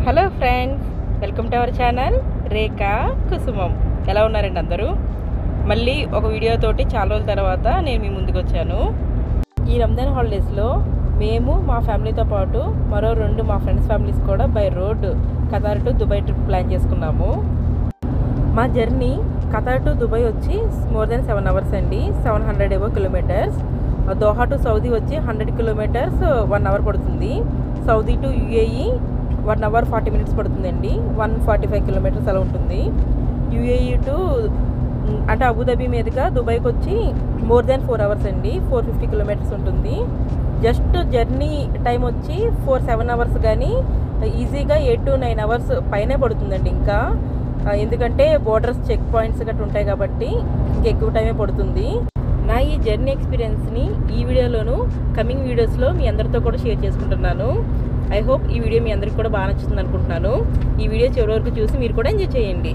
Hello friends, welcome to our channel Rekha Kusumam. ఎలా ఉన్నారండి అందరూ? మళ్ళీ ఒక వీడియోతోటి చాలా రోజుల తర్వాత నేను మీ ముందుకు వచ్చాను. ఈ రంజాన్ హాలిడేస్లో మేము మా ఫ్యామిలీతో పాటు మరో 2 మా ఫ్రెండ్స్ ఫ్యామిలీస్ కూడా by road Qatar to Dubai trip plan చేసుకున్నాము. మా జర్నీ ఖతార్ టు దుబాయ్ వచ్చి మోర్ దెన్ 7 అవర్స్ అండి, 700 ఏవో కిలోమీటర్స్. దోహా టు సౌదీ వచ్చి 100 కిలోమీటర్స్ 1 అవర్ పడుతుంది. Saudi to UAE 1 hour 40 minutes పడుతుందండి, 145 కిలోమీటర్స్ అలా ఉంటుంది. యూఏఈ టు అంటే అబుదాబి మీదుగా దుబాయ్కి వచ్చి మోర్ దెన్ 4 అవర్స్ అండి, 450 కిలోమీటర్స్ ఉంటుంది. జస్ట్ జర్నీ టైం వచ్చి 4-7 అవర్స్, కానీ ఈజీగా 8 to 9 అవర్స్ పైనే పడుతుందండి. ఇంకా ఎందుకంటే బోర్డర్స్ చెక్ పాయింట్స్ గట్రా ఉంటాయి కాబట్టి ఇంకెక్కువ టైమే పడుతుంది. నా ఈ జర్నీ ఎక్స్పీరియన్స్ని ఈ వీడియోలోను కమింగ్ వీడియోస్లో మీ అందరితో కూడా షేర్ చేసుకుంటున్నాను. ఐ హోప్ ఈ వీడియో మీ అందరికి కూడా బాగా నచ్చుతుంది అనుకుంటున్నాను. ఈ వీడియో చివరి వరకు చూసి మీరు కూడా ఎంజాయ్ చేయండి.